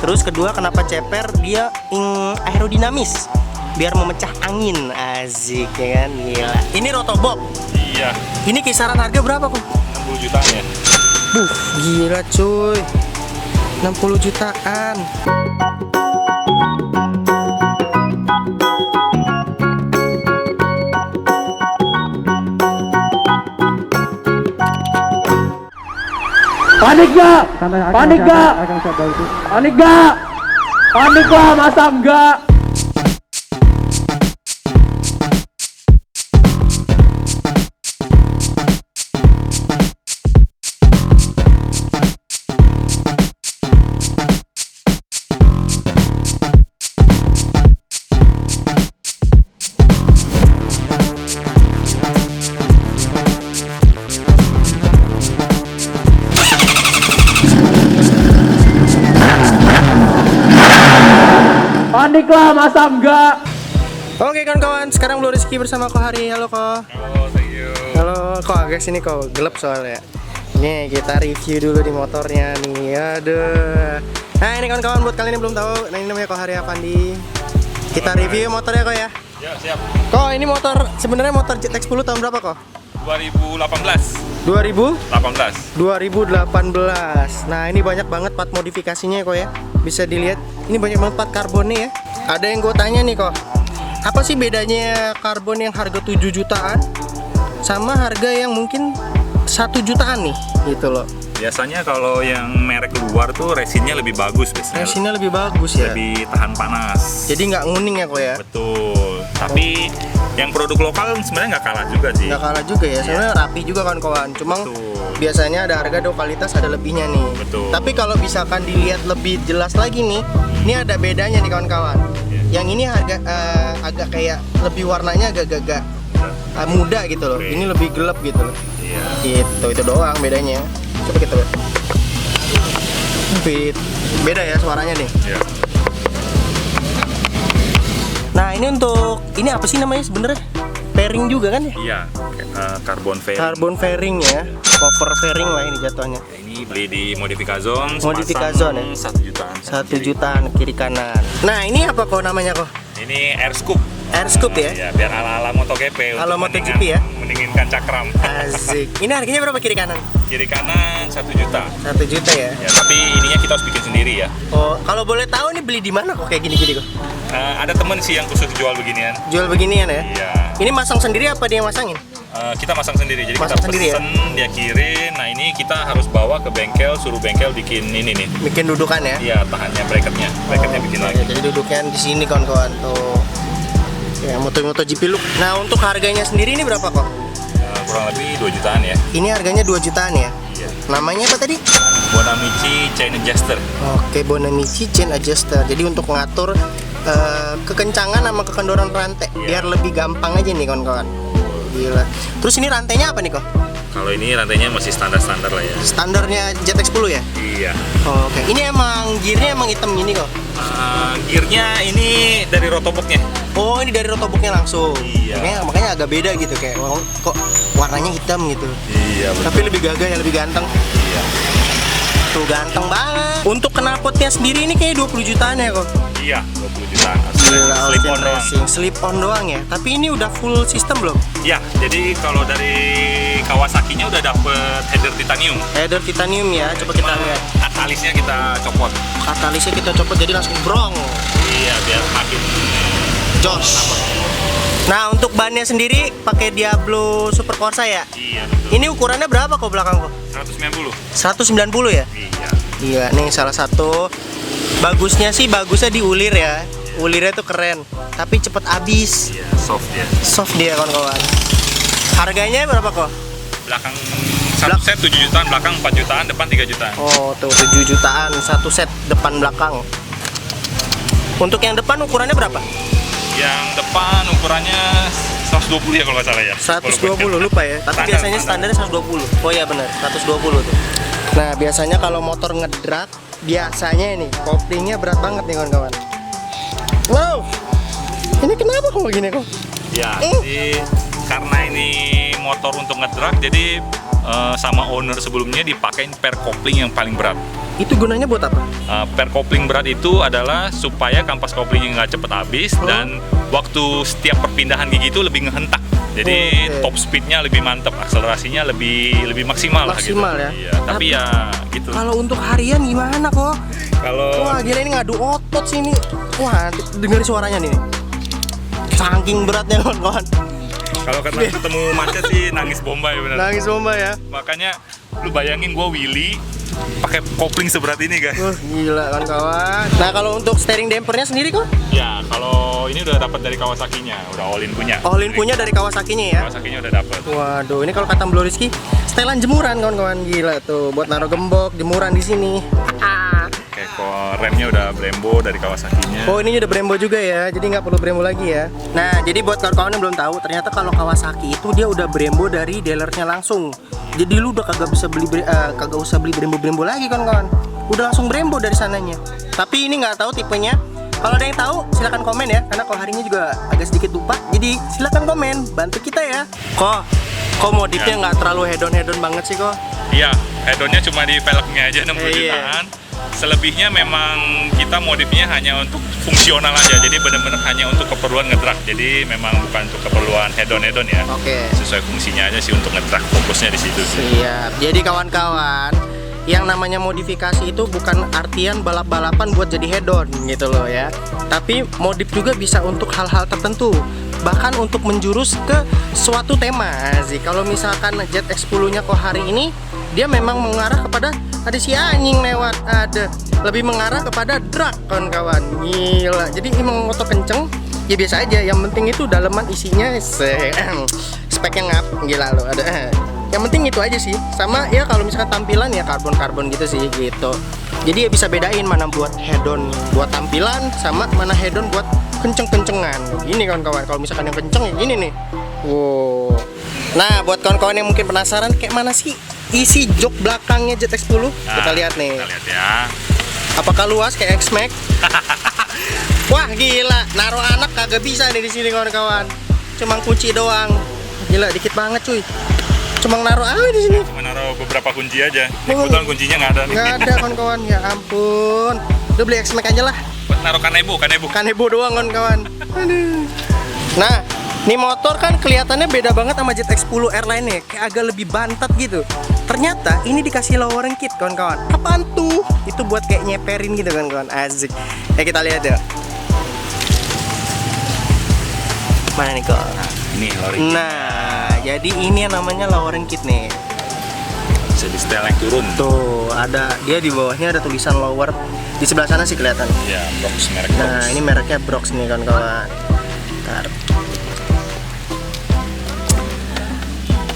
Terus kedua, kenapa ceper? Dia aerodinamis, biar memecah angin. Asik ya kan, gila. Ini Rotobok. Iya. Ini kisaran harga berapa kok? 60 jutaan ya. Gila cuy, 60 jutaan. Panik gak? Panik gak? Panik gak? Panik lah, masa enggak? Panik lah, masa enggak? Oke kawan-kawan, sekarang Blue Rizky bersama Ko Hari. Halo Ko. Halo, thank you. Halo Ko, agak sini Ko, gelap soalnya. Nih kita review dulu di motornya nih. Aduh. Nah ini kawan-kawan, buat kalian yang belum tahu, nah ini namanya Ko Hari Afandi. Kita review motornya Ko ya. Ya, siap. Ko, ini motor sebenarnya motor ZX10 tahun berapa Ko? 2018. 2018. Nah ini banyak banget part modifikasinya Ko ya. Bisa dilihat, ini banyak banget part karbonnya ya. Ada yang gue tanya nih Ko, apa sih bedanya karbon yang harga 7 jutaan sama harga yang mungkin 1 jutaan nih gitu loh. Biasanya kalau yang merek luar tuh resinnya lebih bagus biasanya. Resinnya lebih bagus ya, Lebih tahan panas. jadi nggak nguning ya Ko ya. Betul. Tapi yang produk lokal sebenarnya nggak kalah juga sih. Nggak kalah juga ya, sebenarnya rapi juga kan kawan. Cuma Betul. biasanya ada harga, ada kualitas, ada lebihnya nih. Betul. Tapi kalau misalkan dilihat lebih jelas lagi nih, ini ada bedanya nih kawan-kawan. Yang ini harga agak kayak lebih warnanya agak-agak muda gitu loh. Oke. Ini lebih gelap gitu loh. Iya. Gitu, itu doang bedanya. Coba kita lihat. Beda ya suaranya nih. Iya. Nah ini untuk ini apa sih namanya sebenarnya? Fairing juga kan ya? Iya. Carbon fairing. Carbon fairing ya, cover fairing lah ini jatuhnya. Ini beli di Modifikazon. Modifikazon ya? 1 jutaan. 1 jutaan kiri kanan. Nah ini apa kok namanya kok? Ini air scoop. Air scoop ya? Ya, biar ala-ala MotoGP. Ala untuk MotoGP ya? Mendinginkan cakram. Asik. Ini harganya berapa kiri kanan? Kiri kanan 1 juta. 1 juta ya? Ya, tapi ininya kita harus bikin sendiri ya. Oh, kalau boleh tahu nih beli di mana kok kayak gini-gini kok? Ada temen sih yang khusus jual beginian. Jual beginian ya? Iya. Ini masang sendiri apa dia yang masangin? Kita masang sendiri. Jadi Masang kita sendiri ya? pesen, dia kirim. Nah ini kita harus bawa ke bengkel, suruh bengkel bikin ini nih. Bikin dudukan ya? Iya, tahannya bracketnya. Bracketnya bikin Oke, lagi. jadi duduknya di sini kawan-kawan tuh. Ya, moto GP look. Nah, untuk harganya sendiri ini berapa kok? Kurang lebih 2 jutaan ya. Ini harganya 2 jutaan ya? Iya. Namanya apa tadi? Bonamici Chain Adjuster. Oke, Bonamici Chain Adjuster. Jadi untuk ngatur kekencangan sama kekendoran rantai biar lebih gampang aja nih kawan-kawan. Gila. Terus ini rantainya apa nih kok? Kalau ini rantainya masih standar-standar lah ya. Standarnya ZX10 ya? Iya. Oke. Ini emang gearnya emang hitam gini kok? Gearnya ini dari rotoboknya. Oh, ini dari rotoboknya langsung. Iya. Makanya agak beda gitu kayak kok warnanya hitam gitu. Iya, Tapi lebih gagah ya, lebih ganteng. Iya. Tuh ganteng banget. Untuk knalpotnya sendiri ini kayak 20 jutaan ya kok? Iya, 20 jutaan. Gila, Slip Austin on doang. Racing. Slip on doang ya. Tapi ini udah full sistem belum? Ya, jadi kalau dari Kawasaki-nya udah dapet header titanium. Header titanium ya. Coba kita Cuma lihat. katalisnya kita copot. Katalisnya kita copot jadi langsung brong. Iya, biar makin Jos. Nah, untuk bannya sendiri pakai Diablo Super Corsa ya? Iya, betul. Ini ukurannya berapa kok belakang kok? 190. 190 ya? Iya. Iya, nih salah satu bagusnya di ulir ya. Ulirnya tuh keren, tapi cepet habis. Iya, soft ya. Soft dia kawan-kawan. Harganya berapa kok? Belakang satu set 7 jutaan, belakang 4 jutaan, depan 3 jutaan. Oh, tuh 7 jutaan satu set depan belakang. Untuk yang depan ukurannya berapa? Yang depan ukurannya 120 ya kalau nggak salah ya. 120 lupa ya. Tapi Standar, biasanya standar. standarnya 120. Oh iya benar, 120 tuh. Nah, biasanya kalau motor ngedrak, biasanya ini koplingnya berat banget nih kawan-kawan. Wow. Ini kenapa kok begini kok? Ya, jadi karena ini motor untuk nge-drag, jadi sama owner sebelumnya dipakein per kopling yang paling berat. Itu gunanya buat apa? Per kopling berat itu adalah supaya kampas koplingnya nggak cepet habis dan waktu setiap perpindahan gigi itu lebih ngehentak. Jadi Oke. top speednya lebih mantap, akselerasinya lebih maksimal, Maksimal lah ya? gitu. Iya, tapi ya gitu. Kalau untuk harian gimana kok? Kalau Wah gila ini ngadu otot sih ini. Wah dengerin suaranya nih. Saking beratnya kawan-kawan. kalau ketemu macet sih nangis Bombay benar. Nangis bomba ya. Makanya lu bayangin gua Willy pakai kopling seberat ini guys. Wah gila kawan-kawan. Nah kalau untuk steering dampernya sendiri kok? Ya kalau ini udah dapat dari Kawasaki-nya, udah all in punya. All-in punya dari Kawasaki-nya ya. Kawasaki-nya udah dapat. Waduh, ini kalau kata Bro Rizky, setelan jemuran kawan-kawan, gila tuh buat naruh gembok, jemuran di sini. Kayak kok remnya udah Brembo dari Kawasaki-nya. Oh, ini udah Brembo juga ya, jadi nggak perlu Brembo lagi ya. Nah, jadi buat kawan-kawan yang belum tahu, ternyata kalau Kawasaki itu dia udah Brembo dari dealernya langsung. Jadi lu udah kagak usah beli Brembo lagi kawan-kawan. Udah langsung Brembo dari sananya. Tapi ini nggak tahu tipenya. Kalau ada yang tahu, silakan komen ya. Karena kalau harinya juga agak sedikit lupa. Jadi silakan komen, bantu kita ya. Kok modifnya nggak terlalu hedon banget sih kok? Iya, head-onnya cuma di velgnya aja 60 Iya. jutaan. Selebihnya memang kita modifnya hanya untuk fungsional aja. Jadi benar-benar hanya untuk keperluan ngedrag. Jadi memang bukan untuk keperluan head-on ya. Oke. Sesuai fungsinya aja sih untuk ngedrag, fokusnya di situ sih. Siap. Jadi kawan-kawan, yang namanya modifikasi itu bukan artian balap-balapan buat jadi hedon gitu loh ya. Tapi modif juga bisa untuk hal-hal tertentu. Bahkan untuk menjurus ke suatu tema. Sih, kalau misalkan Jet X10-nya kok hari ini dia memang mengarah kepada ada si anjing lewat, ada lebih mengarah kepada drag kawan-kawan. Gila. Jadi emang motor kenceng ya biasa aja. Yang penting itu daleman isinya speknya ngap. Gila lo ada. Yang penting itu aja sih. Sama ya kalau misalkan tampilan ya karbon gitu sih gitu. Jadi ya bisa bedain mana buat hedon buat tampilan sama mana hedon buat kenceng-kencengan. Ini kawan-kawan, kalau misalkan yang kenceng ya gini nih. Wow. Nah, buat kawan-kawan yang mungkin penasaran kayak mana sih isi jok belakangnya Jet X10, kita lihat nih. Kita lihat ya. Apakah luas kayak X-Max? Wah, gila. Naruh anak kagak bisa nih di sini kawan-kawan. Cuma kunci doang. Gila, dikit banget cuy. Cuma naruh apa di sini? Cuma naruh beberapa kunci aja. Kebetulan kuncinya nggak ada nih. Nggak ada kawan-kawan, ya ampun. Udah beli X-Max aja lah. Naruh kanebo. Kanebo doang kawan-kawan. Aduh. Nah, nih motor kan kelihatannya beda banget sama Jet X10 Airline nya, kayak agak lebih bantat gitu. Ternyata ini dikasih lowering kit kawan-kawan. Apaan tuh? Itu buat kayak nyeperin gitu kawan-kawan. Asik. Ya kita lihat ya. Mana nih kok? Ini lori. Nah, jadi ini yang namanya lowering kit nih. Bisa di setel naik turun. Tuh, ada dia di bawahnya ada tulisan lower. Di sebelah sana sih kelihatan. Ya, Brox merek Brox. Nah, ini mereknya Brox nih kawan-kawan. Bentar.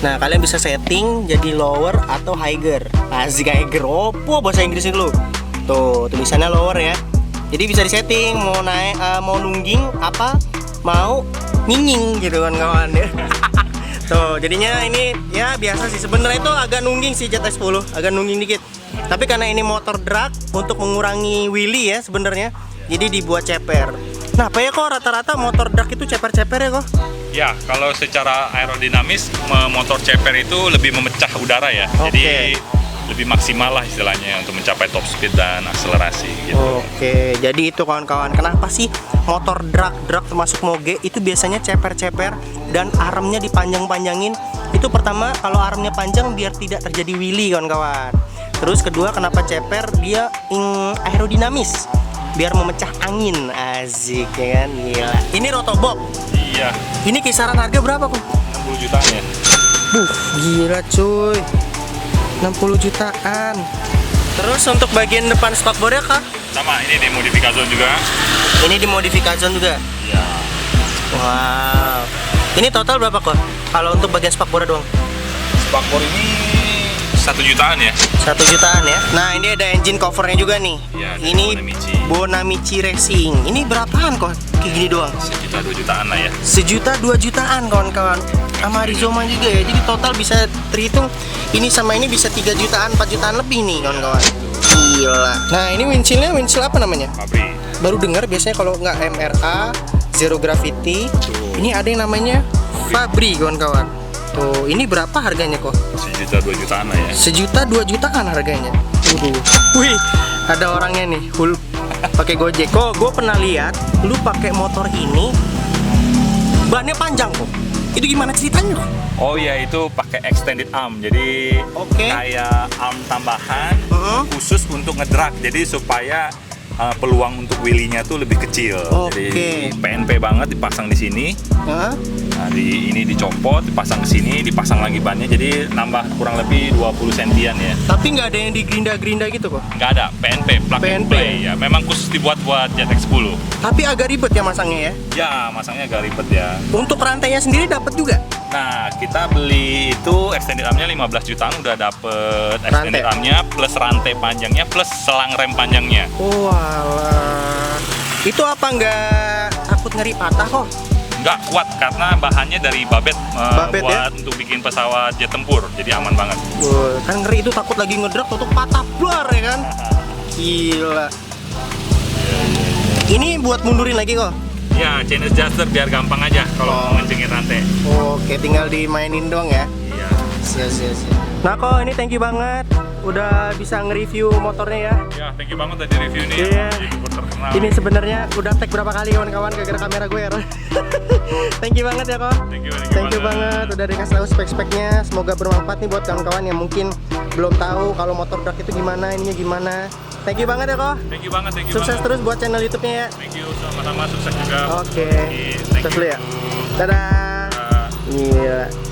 Nah, kalian bisa setting jadi lower atau higher. Asik higher. Opo bahasa Inggrisnya dulu. Tuh, tulisannya lower ya. Jadi bisa disetting mau naik mau nungging apa mau nyinging gitu kan kawan ya. Tuh, jadinya ini ya biasa sih. Sebenarnya itu agak nungging sih Jet X10, agak nungging dikit. Tapi karena ini motor drag untuk mengurangi wheelie ya sebenarnya. Jadi dibuat ceper. Nah, apa ya kok rata-rata motor drag itu ceper-ceper ya kok? Ya, kalau secara aerodinamis motor ceper itu lebih memecah udara ya. Oke. Jadi lebih maksimal lah istilahnya untuk mencapai top speed dan akselerasi gitu. Oke, jadi itu kawan-kawan. Kenapa sih motor drag termasuk moge itu biasanya ceper-ceper dan armnya dipanjang-panjangin? Itu pertama kalau armnya panjang biar tidak terjadi wheelie kawan-kawan. Terus kedua kenapa ceper? Dia aerodinamis biar memecah angin. Asik ya kan? Gila. Ini rotobox. Iya, Ini kisaran harga berapa kok? 60 jutaan ya. Gila cuy. 60 jutaan. Terus untuk bagian depan spakbornya kah? Sama, ini di modifikasi juga. Ini di modifikasi juga. Iya. Wow. Ini total berapa kok? Kalau untuk bagian spakbor doang? Spakbor ini 1 jutaan ya. 1 jutaan ya. Nah, ini ada engine covernya juga nih. Iya, dari Ini Bonamici. Bonamici Racing. Ini berapaan kok? Kayak gini doang. 1 juta 2 jutaan lah ya. 1 juta 2 jutaan kawan-kawan. Sama Rizoma juga ya. Jadi total bisa terhitung ini sama ini bisa 3 jutaan 4 jutaan lebih nih kawan-kawan. Gila. Nah, ini windshield apa namanya? Fabri. Baru dengar biasanya kalau nggak MRA, Zero Gravity. Ini ada yang namanya Fabri kawan-kawan. Tuh, ini berapa harganya kok? 1 juta 2 jutaan lah ya. 1 juta 2 jutaan harganya. Wih, ada orangnya nih, Hulk pakai Gojek. Kok gue pernah lihat lu pakai motor ini bannya panjang kok. Itu gimana ceritanya kok? Oh iya, itu pakai extended arm. Jadi Oke. kayak arm tambahan khusus untuk ngedrag. Jadi supaya peluang untuk wheelie-nya tuh lebih kecil. Oke. Jadi PNP banget, dipasang di sini. Hah? Nah, ini dicopot, dipasang ke sini, dipasang lagi bannya. Jadi nambah kurang lebih 20 sentian ya. Tapi nggak ada yang digerinda-gerinda gitu kok. Nggak ada, PNP, plug and PNP. play ya. Memang khusus dibuat buat ZX10. Tapi agak ribet ya masangnya ya. Ya, masangnya agak ribet ya. Untuk rantainya sendiri dapat juga. Nah, kita beli itu extended armnya 15 jutaan udah dapet extended Rantai. armnya plus rantai panjangnya plus selang rem panjangnya. Oh alah. Itu apa nggak takut ngeri patah kok? Nggak kuat karena bahannya dari babet, Babet buat untuk bikin pesawat jet tempur, jadi aman banget. Wah, kan ngeri itu takut lagi ngedrak tutup patah blar ya kan? Gila. Ini buat mundurin lagi kok. Ya, chain adjuster biar gampang aja kalau mau ngencengin rantai. Oke, tinggal dimainin dong ya. Iya. Siap. Nah kok ini thank you banget udah bisa nge-review motornya ya. Ya, thank you banget tadi review nih. Iya. YouTuber terkenal. Ini sebenarnya udah tag berapa kali kawan-kawan gara-gara kamera gue ya. Thank you banget ya kok. Thank you banget udah dikasih tahu spek-speknya. Semoga bermanfaat nih buat kawan-kawan yang mungkin belum tahu kalau motor drag itu gimana, ininya gimana. Thank you banget ya kok. Thank you banget. Sukses terus buat channel YouTube-nya ya. Thank you, sama-sama sukses juga. Oke. Thank Sukses dulu ya. you. Dadah. Uh, Gila.